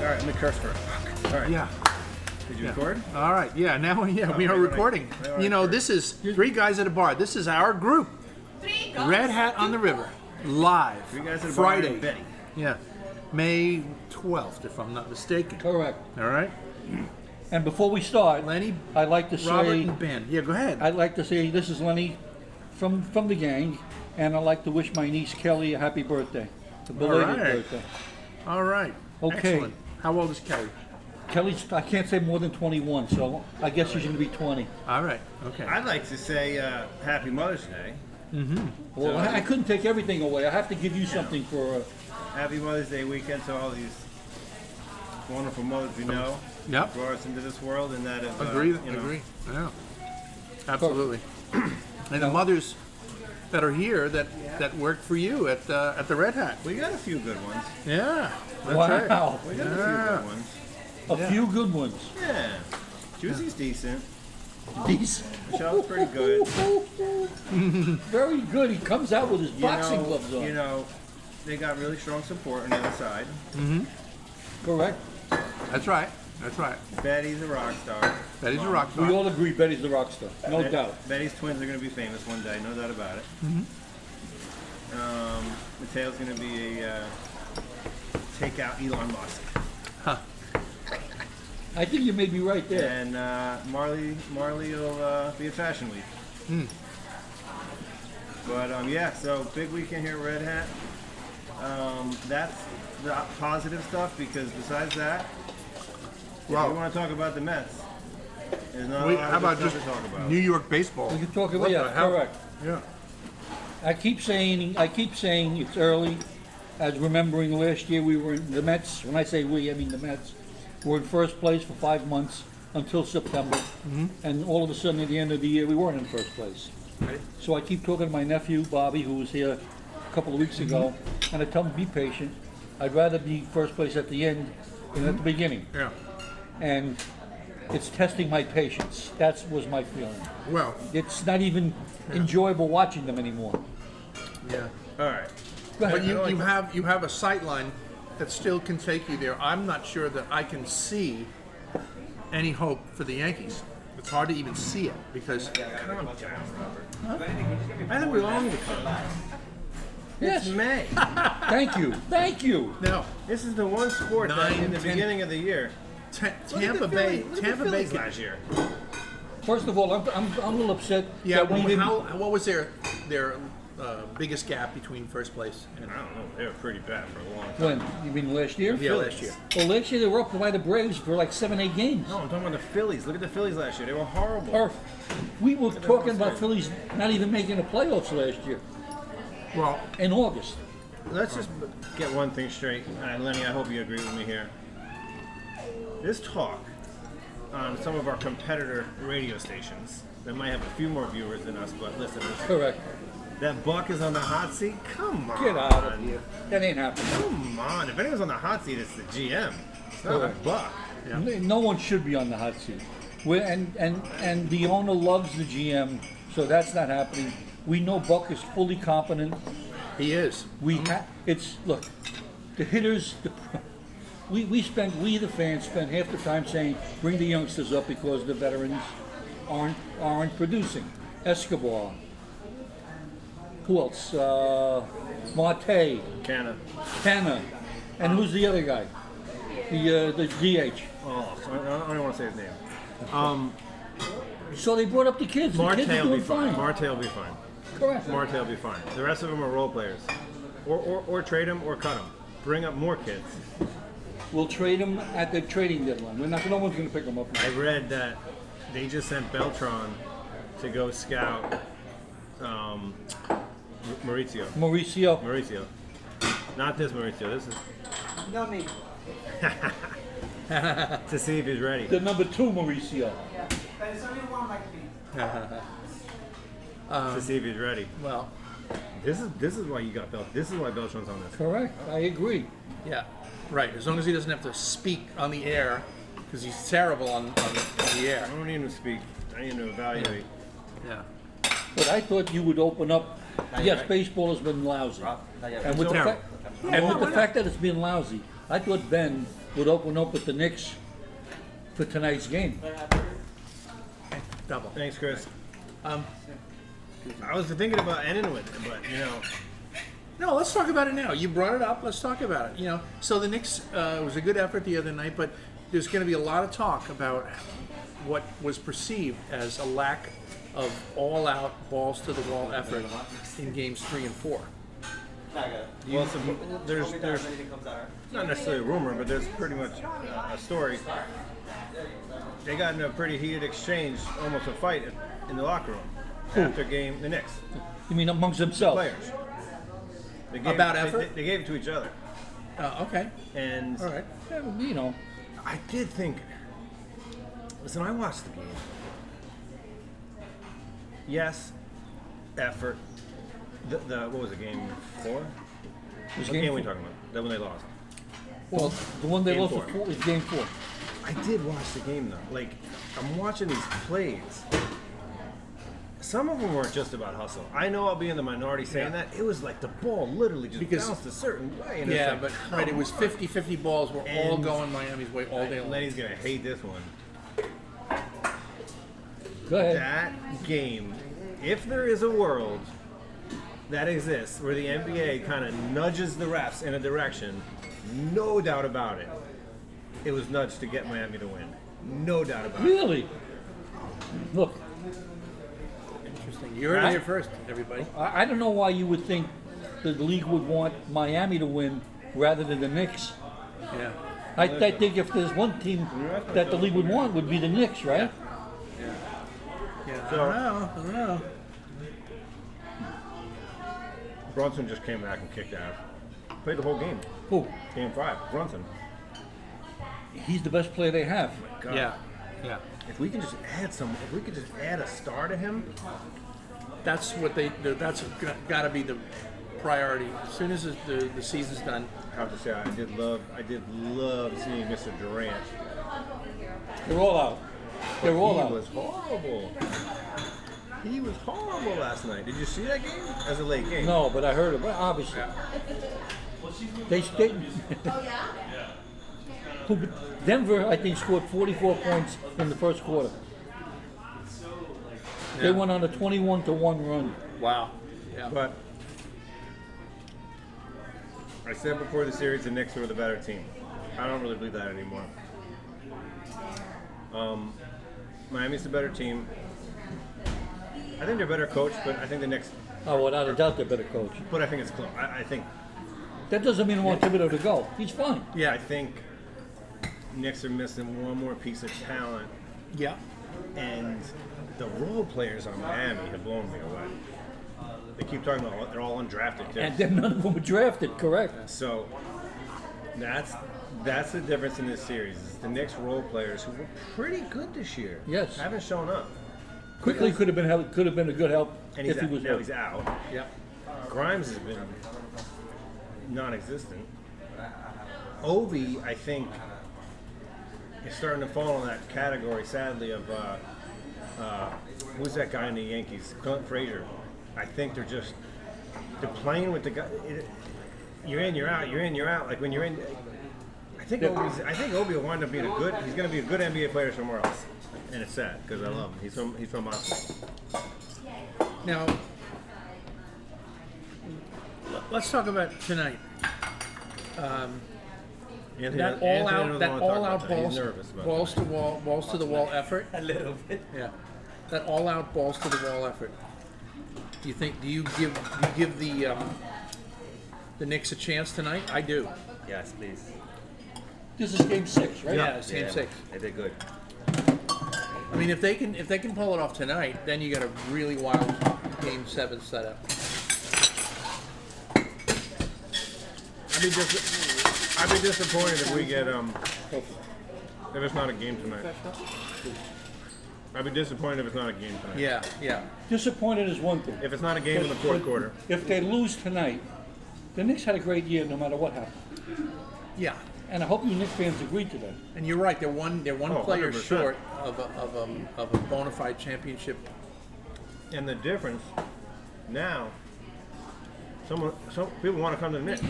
right, let me curse for it. All right. Yeah. Did you record? All right. Yeah. Now, we are recording. You know, this is Three Guys at a Bar. This is our group. Red Hat on the River, live. Three Guys at a Bar Friday. and Betty. Yeah, May 12th, if I'm not mistaken. Correct. All right. And before we start, Lenny, I'd like to Robert, say, and Ben. Yeah, go ahead. I'd like to say this is Lenny from the gang, and I'd like to wish my niece Kelly a happy birthday, a belated right. birthday. All right. Okay. Excellent. How old is Kelly? Kelly's, I can't say more than 21, so I guess she's going to be 20. All right. Okay. I'd like to say Happy Mother's Day. Well, I couldn't take everything away. I have to give you something for. Happy Mother's Day weekend to all these wonderful mothers we know. Yep. Brought us into this world and that have, Agree. you know, Agree. Yeah. Absolutely. And the mothers that are here that work for you at the Red Hat. We got a few good ones. Yeah. That's right. Wow. We got a few good ones. A few good ones. Yeah. Juicy's decent. These. Michelle's pretty good. Very good. He comes out with his boxing gloves on. You know, they got really strong support on the other side. Correct. That's right. That's right. Betty's a rock star. Betty's a rock We star. all agree Betty's the rock star. No doubt. Betty's twins are going to be famous one day, no doubt about it. Mateo's going to be a takeout Elon Musk. I think you made me right there. And Marley will be at Fashion Week. But yeah, so big weekend here at Red Hat. That's the positive stuff, because besides that, if Wow. we want to talk about the Mets, there's not a lot How of about good just stuff to talk about. New York baseball? We can talk about What the hell? correct. Yeah. I keep saying it's early. As remembering last year, we were in the Mets. When I say we, I mean the Mets. Were in first place for 5 months until September, and all of a sudden at the end of the year, we weren't in first place. Right. So I keep talking to my nephew Bobby, who was here a couple of weeks ago, and I tell him be patient. I'd rather be first place at the end than at the beginning, Yeah. and it's testing my patience. That was my feeling. Well. It's not even enjoyable watching them anymore. Yeah. All right. Go ahead. But you have a sight line that still can take you there. I'm not sure that I can see any hope for the Yankees. It's hard to even see it because Calm down, Robert. I think we all need to calm down. Yes. It's May. Thank you. Thank you. no. This is the one sport that 9, in the 10 beginning of the year. Tampa Bay. Tampa Bay. last year. First of all, I'm a little upset Yeah. that we didn't. What was their biggest gap between first place and I don't know. They were pretty bad for a long time. When? You mean last year? yeah, last year? Well, last year they were up by the Braves for like 7-8 games. No, I'm talking about the Phillies. Look at the Phillies last year. They were horrible. Or we were talking about saying. Phillies not even making the playoffs last year Well, in August. Let's just get one thing straight. Lenny, I hope you agree with me here. This talk on some of our competitor radio stations that might have a few more viewers than us, but listeners, Correct. that Buck is on the hot seat? Come on. Get out of here. That ain't happening. Come on. If anyone's on the hot seat, it's the GM. It's not Correct. Buck. No one should be on the hot seat. And the owner loves the GM, so that's not happening. We know Buck is fully competent. he is. Look, the hitters, we the fans spend half the time saying bring the youngsters up because the veterans aren't producing. Escobar. Who else? Marte, Canna. Canna, and who's the other guy? The DH. Oh, so I don't even want to say his name. So they brought up the kids. The Marte kids are will be doing fine. fine. Marte will be fine. Correct. Marte will be fine. The rest of them are role players. Or trade them or cut them. Bring up more kids. We'll trade them at the trading deadline. No one's going to pick them up now. I read that they just sent Beltran to go scout Mauricio. Mauricio. Not this Mauricio. This is No me. to see if he's ready. The number 2 Mauricio. But it's only one like me. To see if he's ready. Well, This is why you got Belt. This is why Beltran's on this. Correct. I agree. yeah. Right. As long as he doesn't have to speak on the air, because he's terrible on the air. I don't need him to speak. I need him to evaluate. Yeah. But I thought you would open up. Yes, baseball has been lousy. And with the fact that it's been lousy, I thought Ben would open up with the Knicks for tonight's game. Double. Thanks, Chris. I was thinking about ending with it, but No, let's talk about it now. You brought it up. Let's talk about it. So the Knicks was a good effort the other night, but there's going to be a lot of talk about what was perceived as a lack of all-out, balls-to-the-wall effort in games 3 and 4. well, there's not necessarily a rumor, but there's pretty much a story. They got in a pretty heated exchange, almost a fight in the locker room after game. The Knicks You mean amongst themselves? players. They About effort? They gave it to each other, Okay. and All right. Yeah, I did think. Listen, I watched the game. Yes, effort. The what was it? Game 4? it was What game are we talking about? That when they lost. Well, the one they Game lost 4. was game 4. I did watch the game though. Like, I'm watching these plays. Some of them weren't just about hustle. I know I'll be in the minority saying that. It was like the ball literally just Because- bounced a certain way. And Yeah, it's but like, it was 50-50 balls were all And- going Miami's way all day long. Lenny's gonna hate this one. Go ahead. That game, if there is a world that exists where the NBA kind of nudges the refs in a direction, no doubt about it, it was nudged to get Miami to win. No doubt about it. Really? Look, Interesting. You heard it here first, everybody. I don't know why you would think the league would want Miami to win rather than the Knicks. Yeah. I think if there's one team that the league would want, would be the Knicks, right? Yeah. I So- don't know. Brunson just came back and kicked ass. Played the whole game. Who? Game 5. Brunson. He's the best player they have. God. Yeah. Yeah. If we can just add a star to him, That's what that's got to be the priority. As soon as the season's done. I have to say I did love seeing Mr. Durant. They're all out. They're all He out. was horrible. He was horrible last night. Did you see that game? As a late game. No, but I heard it. But obviously, they Denver, I think, scored 44 points in the first quarter. They went on a 21-1 run. Wow. Yeah. But I said before the series the Knicks were the better team. I don't really believe that anymore. Miami's the better team. I think they're better coached, but I think the Knicks. Oh, without a doubt, they're better coach. But I think it's close. I think. That doesn't mean I want Thibodeau to go. He's fine. Yeah. I think Knicks are missing one more piece of talent, Yeah. and the role players on Miami have blown me away. They keep talking about they're all undrafted kids. And then none of them were drafted, correct? So that's the difference in this series. Is the Knicks role players who were pretty good this year. Yes. Haven't shown up. Quickly could have been a good help And if he was now hurt. he's out. Yeah. Grimes has been non-existent. Obi, I think, is starting to fall in that category, sadly, of who's that guy in the Yankees? Clint Frazier. I think they're playing with the guy. You're in, you're out. You're in, you're out. Like when you're in. I think Obi will wind up being he's going to be a good NBA player somewhere else, and it's sad because I love him. He's from Boston. Now, let's talk about tonight. That all-out balls to the wall effort. A little bit. Yeah. That all-out balls to the wall effort. Do you give the Knicks a chance tonight? I do. Yes, please. This is game 6, right? Yeah, it's game 6. They did good. I mean, if they can pull it off tonight, then you got a really wild game 7 setup. I'd be disappointed if we get if it's not a game tonight. I'd be disappointed if it's not a game tonight. Yeah, yeah. Disappointed is one thing. If it's not a game in the fourth quarter. If they lose tonight, the Knicks had a great year no matter what happened. Yeah. And I hope you Knicks fans agree to that. And you're right. They're one player 100%. short of a bona fide championship. And the difference now, some people want to come to the Knicks.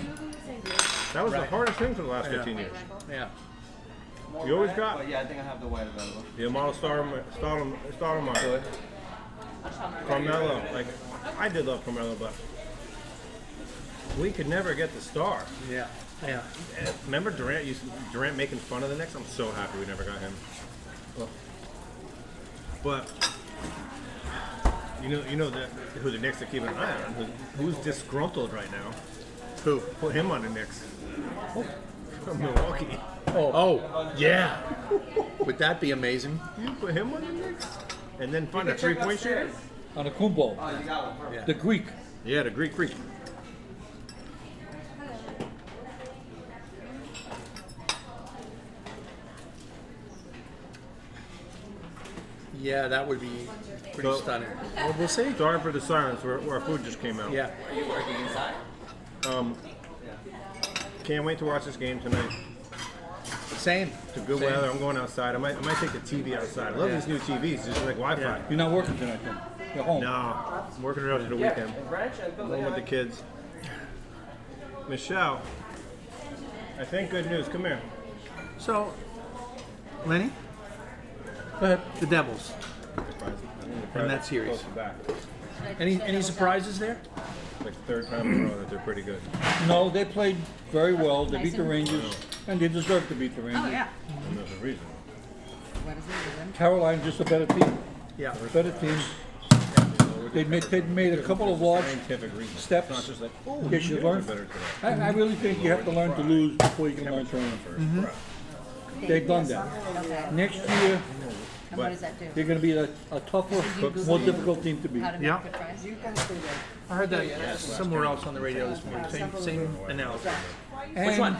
That was the Right. hardest thing for the last Yeah. 15 years. Yeah. You always got But yeah, I think I have the white available. the Amado Stoudemire, Carmelo. Like, I did love Carmelo, but we could never get the star. Yeah. Yeah. Remember Durant making fun of the Knicks? I'm so happy we never got him. But you know who the Knicks are keeping an eye on. Who's disgruntled right now? Who? Put him on the Knicks. From Milwaukee. Oh, yeah. Would that be amazing? You put him on the Knicks, and then find a 3-point shooter. On a Kumbo, Oh, you got one. Perfect. the Greek. Yeah, the Greek Freak. Yeah, that would be pretty So- stunning. Well, we'll see. Sorry for the silence. Our food just came out. Yeah. Are you working inside? Can't wait to watch this game tonight. Same. It's good Same. weather. I'm going outside. I might take the TV outside. I love Yeah. these new TVs. Just like Wi-Fi. Yeah. You're not working tonight, then? You're home. No, I'm working it out for the weekend. Branch and Phil, Along with the kids. Michelle, I think good news. Come here. So, Lenny, Go ahead. the Devils. In that series. Close to back. Any surprises there? Like the third time in a row that they're pretty good. No, they played very well. They beat the Rangers, and they deserve to beat the Rangers. Oh, yeah. And there's a reason. What is it? Caroline's just a better team. Yeah. Better team. They made a couple of large Scientific reason. steps. It's not just like, oh, They should learn. better today. I really think you have to learn to lose before you can learn to win. Mm-hmm. They've done that. Okay. Next year, And what does that do? they're going to be a tougher, more difficult team to beat. How to make Yeah. good fries? I heard that somewhere else on the radio this morning. Same analysis. And one?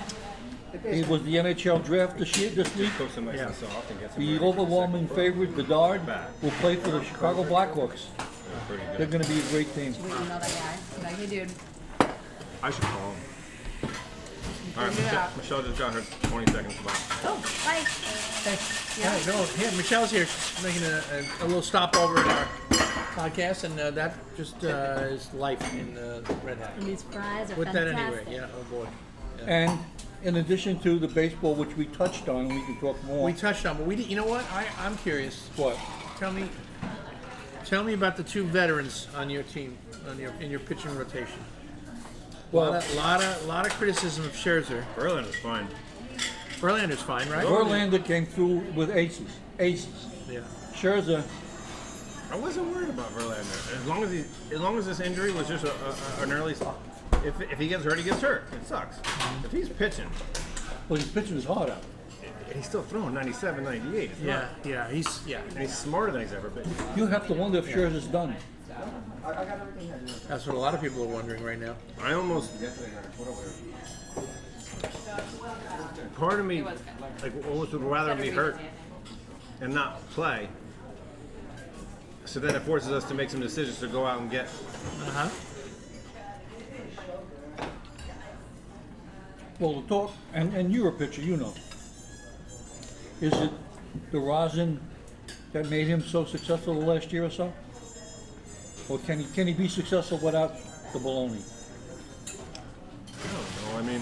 it was the NHL draft this week. Cook some nice Yeah. and soft and get some The burgers. overwhelming favorite, Bedard, will play for the Chicago Blackhawks. They're pretty They're good. going to be a great team. We email that guy. Like, hey, dude. I should call him. All right, Michelle just got her 20 seconds back. Oh, bye. Yeah, no, yeah, Michelle's here. She's making a little stopover in our podcast, and that just is life in Red Hat. And these fries are With that fantastic. anyway, yeah, oh boy. And in addition to the baseball, which we touched on, we can talk more. We touched on, but you know what? I'm curious. What? Tell me about the two veterans on your team, in your pitching rotation. Well, lot of criticism of Scherzer. Verlander's fine. Verlander's fine, right? Verlander came through with aces. Yeah. Scherzer, I wasn't worried about Verlander. As long as this injury was just an early. If he gets hurt, he gets hurt. It sucks. If he's pitching, well, his pitching is hard out. and he's still throwing 97, 98. It's not- Yeah, And he's smarter than he's ever been. You have to wonder if Scherzer's done. That's what a lot of people are wondering right now. I almost. Part of me, like, almost would rather be hurt and not play. So then it forces us to make some decisions to go out and get. Uh-huh. Well, the talk, and you're a pitcher, you know. Is it the rosin that made him so successful the last year or so? Or can he be successful without the baloney? I don't know. I mean,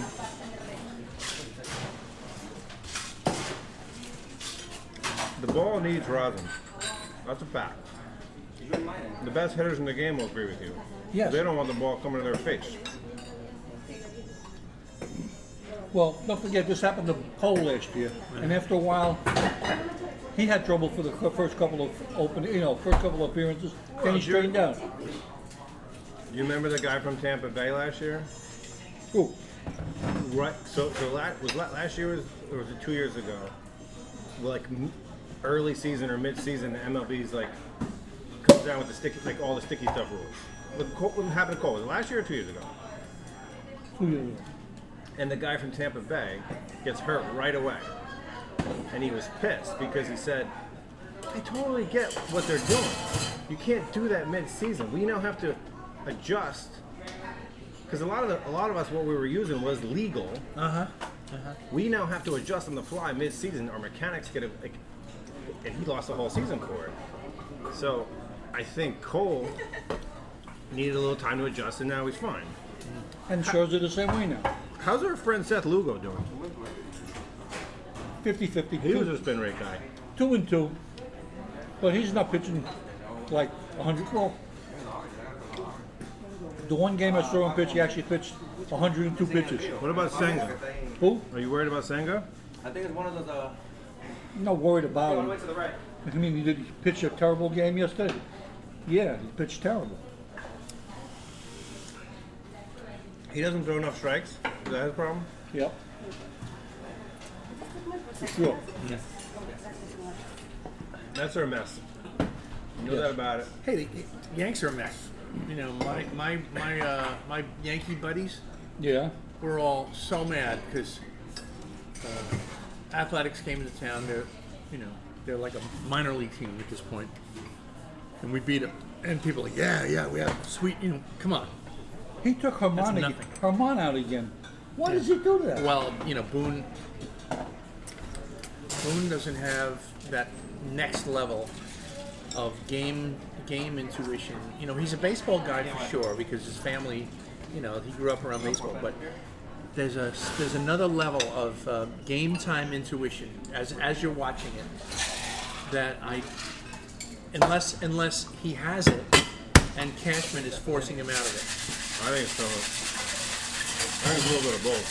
the ball needs rosin. That's a fact. The best hitters in the game will agree with you. Yes. They don't want the ball coming to their face. Well, don't forget, this happened to Cole last year, and after a while, he had trouble for the first couple of appearances. Then he straightened out. You remember the guy from Tampa Bay last year? Ooh, Right. So last year or was it 2 years ago? Like early season or mid season, the MLB's like comes down with the sticky, like all the sticky stuff rules. What happened to Cole? Was it last year or 2 years ago? 2 years ago. And the guy from Tampa Bay gets hurt right away. And he was pissed because he said, I totally get what they're doing. You can't do that mid-season. We now have to adjust. Because a lot of us, what we were using was legal. We now have to adjust on the fly mid-season. Our mechanics get and he lost the whole season for it. So I think Cole needed a little time to adjust, and now he's fine. And Scherzer the same way now. How's our friend Seth Lugo doing? 50-50. He was a spin rate guy. 2-2. But he's not pitching like 100. Well, the one game I saw him pitch, he actually pitched 102 pitches. What about Senga? Who? Are you worried about Senga? I think it's one of those. I'm not worried about One him. way to the right. I mean, did he pitch a terrible game yesterday? Yeah, he pitched terrible. He doesn't throw enough strikes. Is that his problem? Yep. For sure. Mets are a mess. You know that about it. Hey, the Yanks are a mess. You know, my Yankee buddies, Yeah. we're all so mad because Athletics came into town. They're like a minor league team at this point, and we beat them. And people are like, yeah, we have sweet. Come on. He took Herman out again. Why does he do that? Well, Boone doesn't have that next level of game intuition. He's a baseball guy for sure because his family, he grew up around baseball. But there's another level of game time intuition as you're watching it that unless he has it and Cashman is forcing him out of it. I think it's a little bit of both.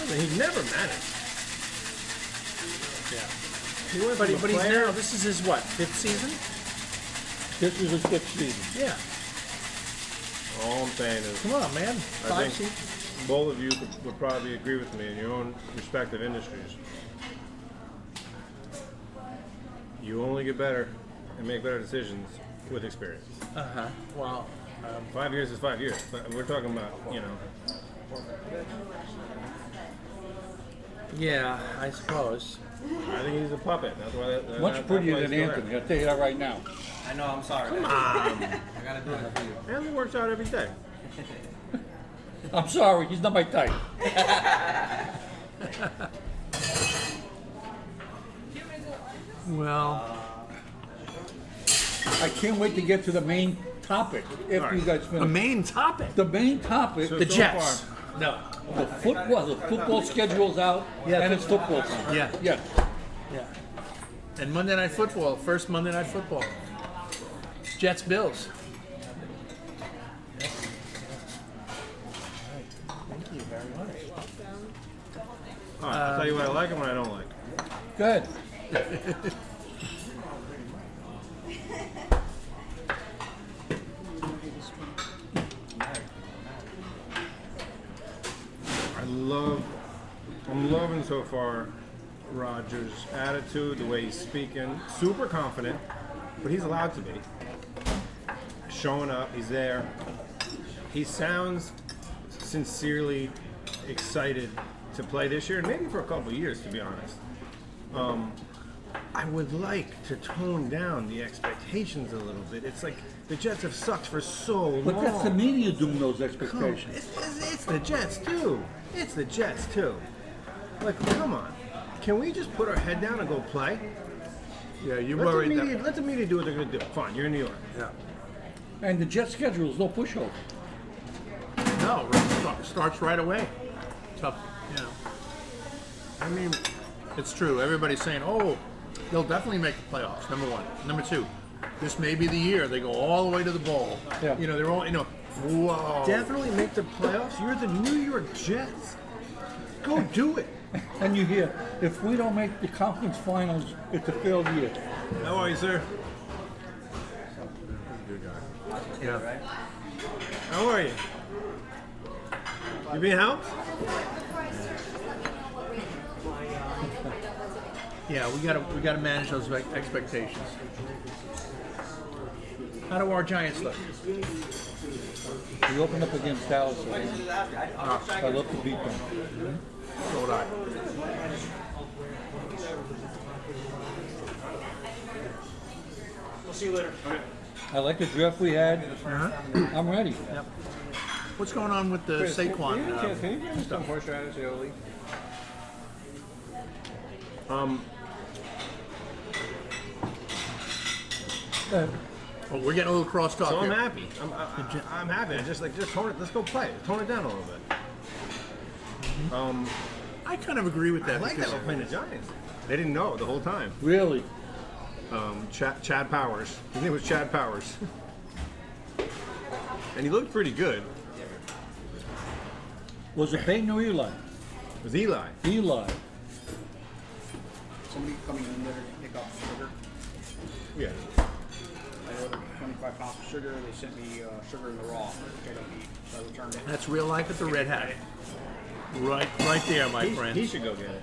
I mean, he's never managed. Yeah. He went But from a he's player- now. This is his what? 5th season? This is his 5th season. Yeah. All I'm saying is, Come on, man. I 5 think seasons. both of you would probably agree with me in your own respective industries. You only get better and make better decisions with experience. Well, 5 years is 5 years, but we're talking about, yeah, I suppose. I think he's a puppet. That's why. Much prettier than Anthony, I'll tell you that right now. I know. I'm sorry. Come on. I gotta do it for you. Anthony works out every day. I'm sorry, he's not my type. Well, I can't wait to get to the main topic after you guys the finish. main topic. The main topic, The Jets. No. the football schedule's out, Yeah, and it's football time. Yeah. Yeah. Yeah. And Monday Night Football, first Monday Night Football. Jets Bills. Thank you very much. All right, I'll tell you what I like and what I don't like. Good. I'm loving so far Rogers' attitude, the way he's speaking. Super confident, but he's allowed to be. Showing up, he's there. He sounds sincerely excited to play this year, and maybe for a couple of years, to be honest. I would like to tone down the expectations a little bit. It's like the Jets have sucked for so long. But that's the media doing those Come- expectations. It's the Jets too. It's the Jets too. Like, come on. Can we just put our head down and go play? Yeah, you Let the worried media, that. let the media do what they're going to do. Fine, you're in New York. Yeah. And the Jet schedule is no pushover. No, it starts right away. Tough, I mean, it's true. Everybody's saying, oh, they'll definitely make the playoffs, number one. Number two, this may be the year they go all the way to the bowl. Yeah. They're all, whoa. Definitely make the playoffs. You're the New York Jets. Go do it. And you hear, if we don't make the conference finals, it's a failed year. How are you, sir? Yeah. How are you? You being helped? Yeah, we gotta manage those expectations. How do our Giants look? We opened up against Dallas. I love to beat them. So would I. We'll see you later. Okay. I like the draft we had. I'm ready. Yep. What's going on with the Saquon? Can you give me some horseradish aioli? Well, we're getting a little crosstalk So I'm here. happy. I'm happy. I just tone it. Let's go play. Tone it down a little bit. I kind of agree with I that. like that because we're playing the Giants. They didn't know the whole time. Really? Chad Powers. His name was Chad Powers. And he looked pretty good. Was it Peyton or Eli? It was Eli. Eli. Somebody coming in there to pick up sugar. Yeah. I ordered 25 pounds of sugar. They sent me sugar in the raw, which I don't eat. So I returned it. That's real life at the Red Hat. Right there, my friend. He should go get it.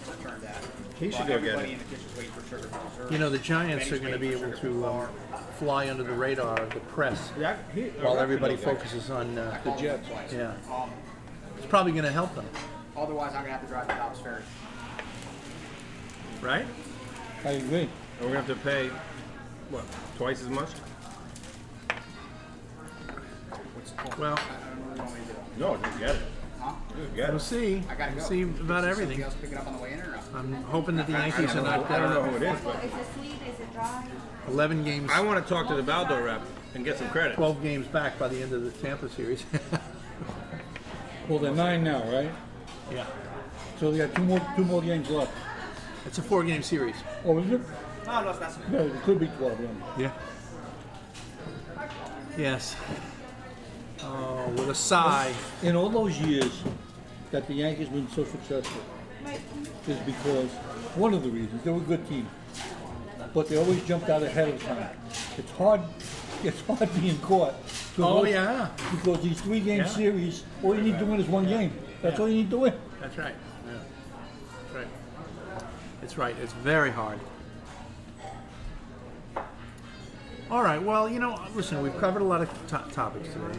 Returned that. He should While go get everybody it. in the kitchen's waiting for sugar for dessert. You know, the Giants are Benny's going to be waiting for able sugar for the to bar. fly under the radar of the press Yeah, while everybody focuses on the Jets. Twice. Yeah, it's probably going to help them, Otherwise, I'm gonna have to drive to Dobbs Ferry. right? I agree. And we're gonna have to pay what, twice as much? What's the point? Well, I don't know what you want me to do. No, just get it. Huh? Just get we'll it. see. I gotta go. We'll see about Is somebody everything. else pick it up on the way in or not? I'm hoping that the Yankees are not I don't know who it is, but Is it sweet? Is it dry? 11 games, I want to talk to the Baldo rep and get some credit. 12 games back by the end of the Tampa series. Well, they're 9 now, right? Yeah, So they got two more games left. it's a 4-game series. Oh, is it? No, it's not. No, it could be 12. Yeah. Yeah. Yes. Oh, with a sigh. In all those years that the Yankees been so successful is because one of the reasons they were a good team, but they always jumped out ahead of time. It's hard being caught. Oh, yeah. Because these 3-game Yeah. series, all you need to win is one game. That's all you need to win. That's right. Yeah. That's right. It's right. It's very hard. All right. Well, you know, listen, we've covered a lot of topics today.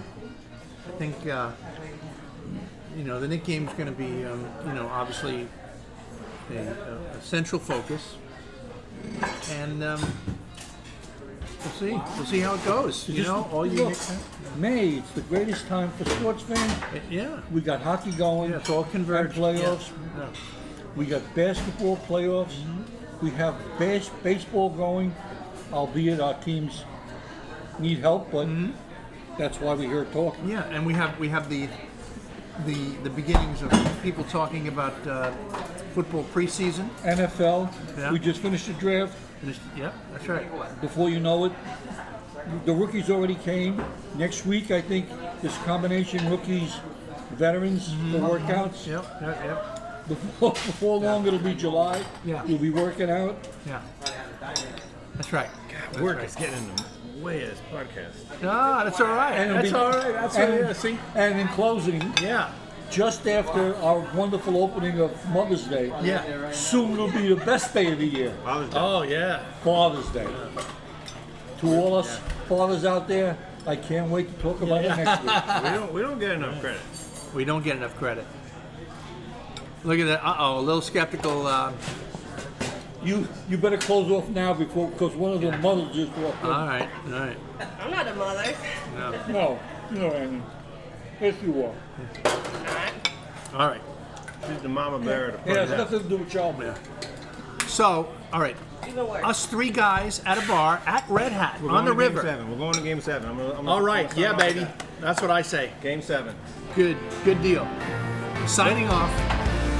I think, you know, the Knick game is going to be, you know, obviously a central focus. And we'll see. We'll see how it goes. You know, all you Look, May, it's the greatest time for sports fans. yeah. We got hockey going. Yeah, it's all converged. Playoffs. Yeah. We got basketball playoffs. We have baseball going, albeit our teams need help, but that's why we're here talking. Yeah, and we have the beginnings of people talking about football preseason. NFL, Yeah. we just finished the draft. Yep, that's right. Before you know it, the rookies already came. Next week, I think, this combination rookies, veterans, the workouts. Yep. Before long, it'll be July. Yeah. We'll be working out. Yeah. That's right. Work is getting in the way of this podcast. Ah, that's all right. And it'll That's be- all right. That's all right. Yeah, see? And in closing, Yeah. just after our wonderful opening of Mother's Day, Yeah. soon will be the best day of the year, Father's Day. Oh, yeah. Father's Day. To all us fathers out there, I can't wait to talk about it next week. We don't get enough credit. We don't get enough credit. Look at that. Uh-oh, a little skeptical. You better close off now because one of the mothers just walked in. All right. I'm not a mother. No, Annie. Yes, you are. All right. She's the mama bear of the It party. has nothing to do with child man. So, all right. Even worse. Us 3 guys at a bar at Red Hat We're on the going to river. Game 7. We're going to Game 7. I'm gonna All right. start Yeah, off baby. with that. That's what I say. Game 7. Good deal. Signing off.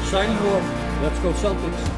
Signing off. Let's go Celtics.